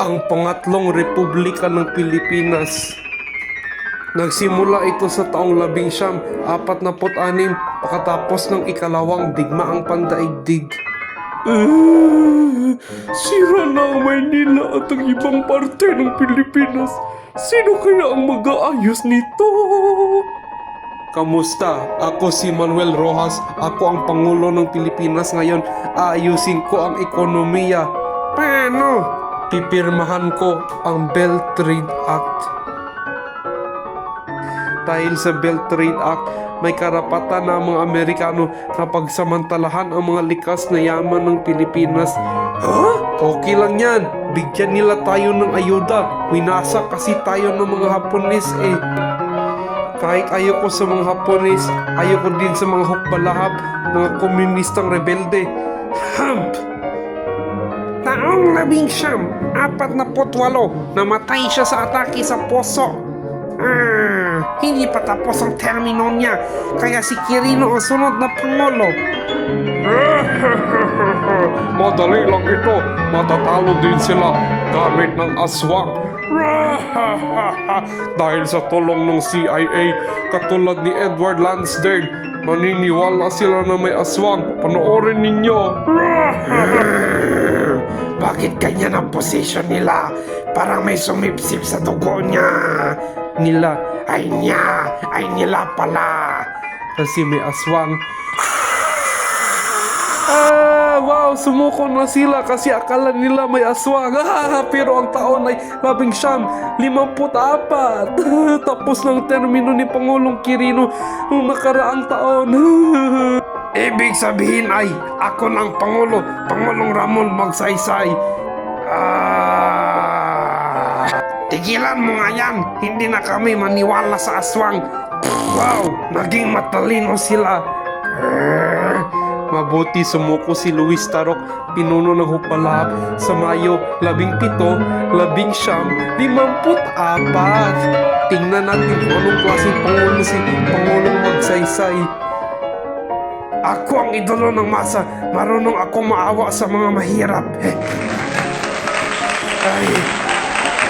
ang pangatlong Republika ng Pilipinas. Nagsimula ito sa taong 1946 pagkatapos ng ikalawang digmaang pandaigdig. Sira na ang Maynila at ang ibang parte ng Pilipinas. Sino kaya ang mag-aayos nito? Kamusta? Ako si Manuel Rojas. Ako ang Pangulo ng Pilipinas ngayon. Aayusin ko ang ekonomiya. Paano? Pipirmahan ko ang Belt Trade Act. Dahil sa Belt Trade Act, may karapatan na ang mga Amerikano na pagsamantalahan ang mga likas na yaman ng Pilipinas. Okay lang yan. Bigyan nila tayo ng ayuda. Winasa kasi tayo ng mga Hapones eh. Kahit ayoko sa mga Hapones, ayoko din sa mga hukbalahap, mga komunistang rebelde. Hump! Taong 1948, namatay siya sa atake sa puso. Hindi pa tapos ang termino niya, kaya si Quirino ang sunod na Pangulo. Madali lang ito, matatalo din sila gamit ng aswang. Dahil sa tulong ng CIA, katulad ni Edward Lansdale, maniniwala sila na may aswang. Panoorin ninyo. Bakit ganyan ang posisyon nila? Parang may sumipsip sa dugo niya. Ay nila pala. Kasi may aswang. Wow, sumuko na sila kasi akala nila may aswang. Pero ang taon ay 1954. Tapos ng termino ni Pangulong Quirino noong nakaraang taon. Ibig sabihin ay ako ng Pangulo, Pangulong Ramon Magsaysay. Tigilan mo nga yan, hindi na kami maniwala sa aswang. Wow, naging matalino sila. Mabuti sumuko si Luis Tarok, pinuno ng hukbalahap sa Mayo 17, 1954. Tingnan natin kung anong klaseng Pangulo si Pangulong Magsaysay. Ako ang idolo ng masa, marunong akong maawa sa mga mahirap.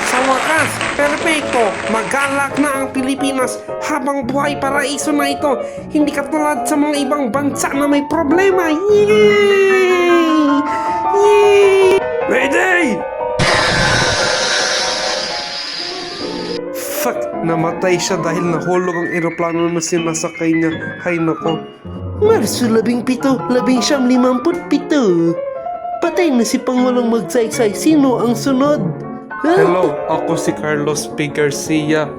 Sa wakas, perpekto, magalak na ang Pilipinas habang buhay paraiso na ito. Hindi katulad sa mga ibang bansa na may problema. Yay! Yay! Mayday! Fuck! Namatay siya dahil nahulog ang eroplano na sinasakay niya. Hay nako. Marso 17, 1957. Patay na si Pangulong Magsaysay. Sino ang sunod? Hello, ako si Carlos P. Garcia.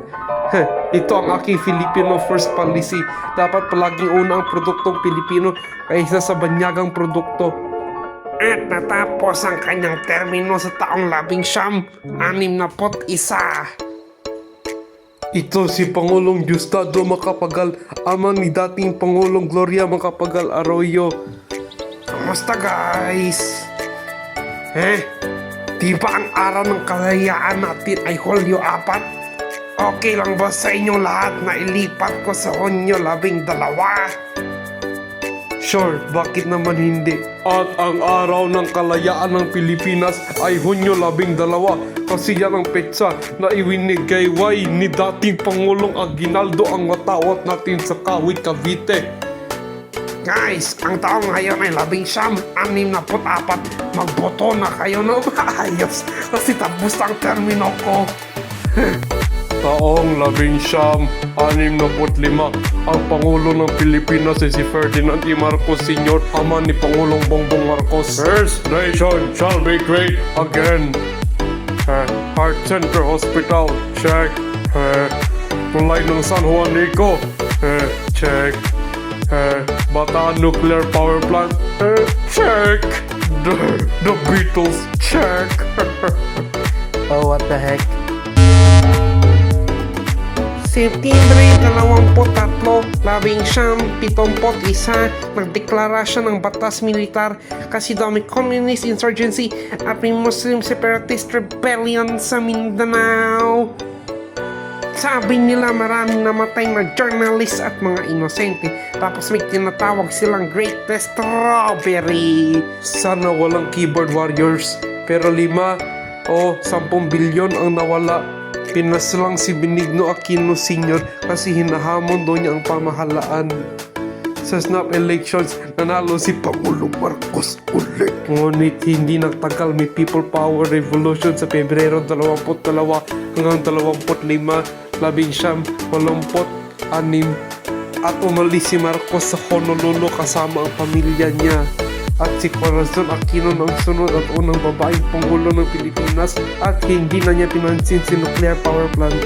Ito ang aking Filipino First Policy. Dapat palaging una ang produktong Pilipino kaysa sa banyagang produkto. At natapos ang kanyang termino sa taong 1961. Ito si Pangulong Diosdado Macapagal, ama ni dating Pangulong Gloria Macapagal Arroyo. Kamusta guys? Di ba ang araw ng kalayaan natin ay Hulyo 4? Okay lang ba sa inyong lahat na ilipat ko sa Hunyo 12? Sure, bakit naman hindi? At ang araw ng kalayaan ng Pilipinas ay Hunyo 12 kasi yan ang petsa na iwinigay ni dating Pangulong Aguinaldo ang watawat natin sa Kawit, Cavite. Guys, ang taong ngayon ay 1964. Magboto na kayo na maayos kasi tapos ang termino ko. Taong 1965, ang Pangulo ng Pilipinas ay si Ferdinand E. Marcos Sr., ama ni Pangulong Bongbong Marcos. This nation shall be great again. Heart Center Hospital, check. Tulay ng San Juanico, check. Bataan Nuclear Power Plant, check. The Beatles, check. Oh, what the heck? Septembre 23, 1971, nagdeklara siya ng batas militar kasi daw may communist insurgency at may Muslim separatist rebellion sa Mindanao. Sabi nila maraming namatay na journalist at mga inosente. Tapos may tinatawag silang Greatest Strawberry. Sana walang keyboard warriors. Pero 5, O 10 bilyon ang nawala. Pinaslang si Benigno Aquino Sr. kasi hinahamon doon niya ang pamahalaan. Sa snap elections, nanalo si Pangulong Marcos ulit. Ngunit hindi nagtagal, may people power revolution sa Pebrero 22 hanggang 25, 86 at umalis si Marcos sa Honolulu kasama ang pamilya niya. At si Corazon Aquino ang sunod at unang babaeng Pangulo ng Pilipinas at hindi na niya pinansin si nuclear power plant.